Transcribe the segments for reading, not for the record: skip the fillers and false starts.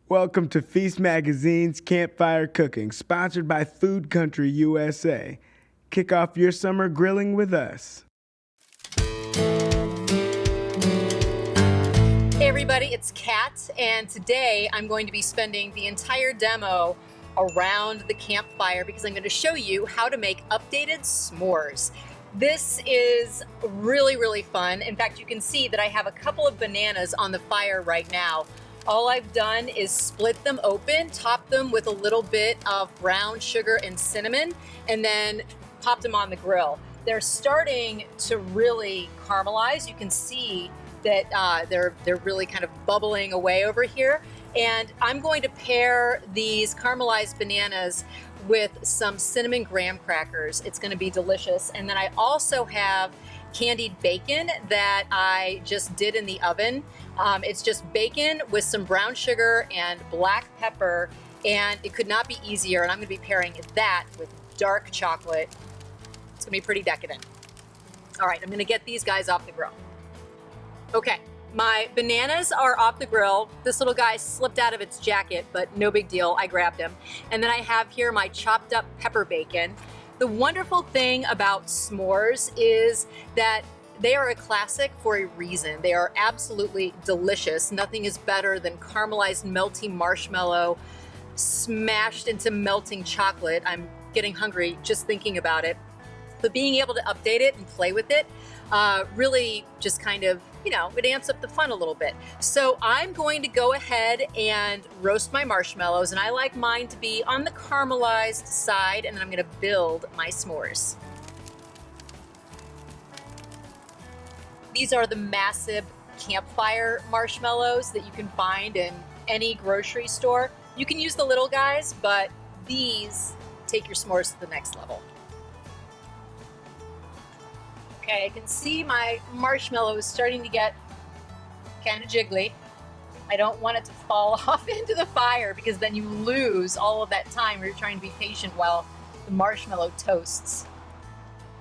Welcome to Feast Magazine's Campfire Cooking, sponsored by Food Country USA. Kick off your summer grilling with us. Hey everybody, it's Kat, and today I'm going to be spending the entire demo around the campfire because I'm going to show you how to make updated s'mores. This is really fun. In fact, you can see that I have a couple of bananas on the fire right now. All I've done is split them open, top them with a little bit of brown sugar and cinnamon, and then popped them on the grill. They're starting to really caramelize. You can see that they're really kind of bubbling away over here. And I'm going to pair these caramelized bananas with some cinnamon graham crackers. It's going to be delicious. And then I also have candied bacon that I just did in the oven. It's just bacon with some brown sugar and black pepper, and it could not be easier. And I'm going to be pairing that with dark chocolate. It's going to be pretty decadent. All right, I'm going to get these guys off the grill. Okay, my bananas are off the grill. This little guy slipped out of its jacket, but no big deal, I grabbed him. And then I have here my chopped up pepper bacon. The wonderful thing about s'mores is that they are a classic for a reason. They are absolutely delicious. Nothing is better than caramelized melty marshmallow smashed into melting chocolate. I'm getting hungry just thinking about it. But being able to update it and play with it really just kind of, it amps up the fun a little bit. So I'm going to go ahead and roast my marshmallows, and I like mine to be on the caramelized side, and then I'm going to build my s'mores. These are the massive campfire marshmallows that you can find in any grocery store. You can use the little guys, but these take your s'mores to the next level. Okay, I can see my marshmallow is starting to get kind of jiggly. I don't want it to fall off into the fire because then you lose all of that time where you're trying to be patient while the marshmallow toasts.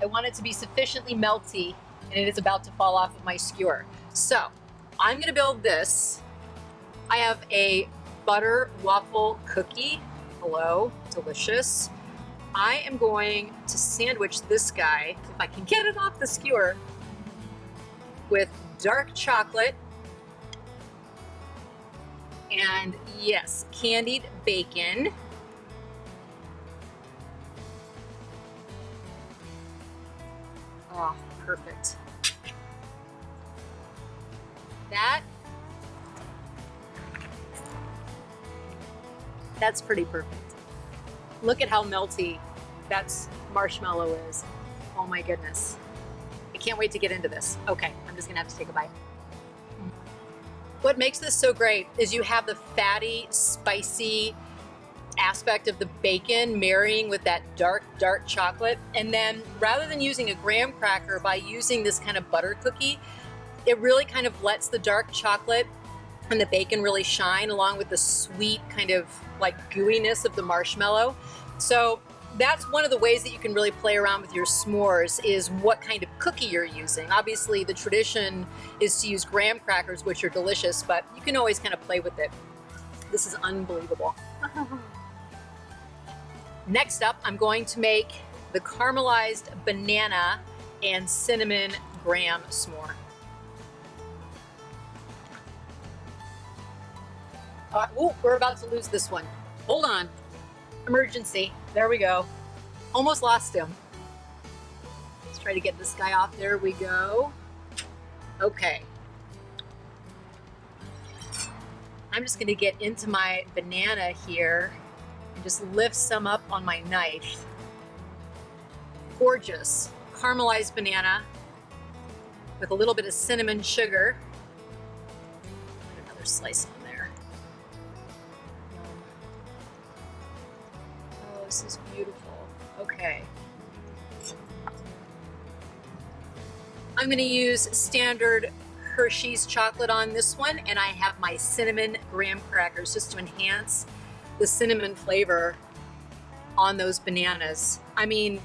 I want it to be sufficiently melty, and it is about to fall off of my skewer. So I'm gonna build this. I have a butter waffle cookie. Hello, delicious. I am going to sandwich this guy, if I can get it off the skewer, with dark chocolate and, yes, candied bacon. Oh, perfect. That's pretty perfect. Look at how melty that marshmallow is. Oh my goodness. I can't wait to get into this. Okay, I'm just gonna have to take a bite. What makes this so great is you have the fatty, spicy aspect of the bacon marrying with that dark chocolate. And then rather than using a graham cracker, by using this kind of butter cookie, it really kind of lets the dark chocolate and the bacon really shine along with the sweet kind of like gooiness of the marshmallow. So that's one of the ways that you can really play around with your s'mores, is what kind of cookie you're using. Obviously the tradition is to use graham crackers, which are delicious, but you can always kind of play with it. This is unbelievable. Next up, I'm going to make the caramelized banana and cinnamon graham s'more. We're about to lose this one. Hold on. Emergency. There we go. Almost lost him. Let's try to get this guy off. There we go. Okay. I'm just going to get into my banana here and just lift some up on my knife. Gorgeous caramelized banana with a little bit of cinnamon sugar. Put another slice on there. Oh, this is beautiful. Okay. I'm going to use standard Hershey's chocolate on this one, and I have my cinnamon graham crackers just to enhance the cinnamon flavor on those bananas. I mean,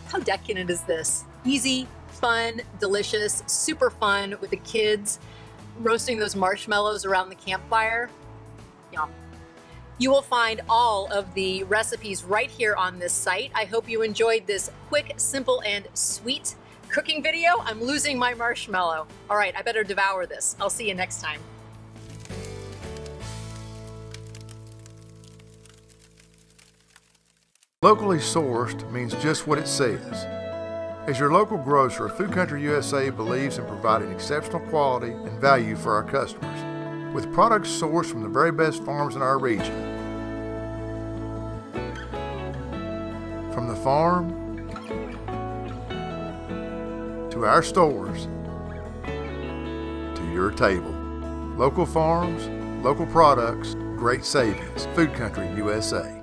how decadent is this? Easy, fun, delicious, super fun with the kids. roasting those marshmallows around the campfire. Yum. You will find all of the recipes right here on this site. I hope you enjoyed this quick, simple, and sweet cooking video. I'm losing my marshmallow. All right, I better devour this. I'll see you next time. Locally sourced means just what it says. As your local grocer, Food Country USA believes in providing exceptional quality and value for our customers, with products sourced from the very best farms in our region. From the farm to our stores to your table. Local farms, local products, great savings. Food Country USA.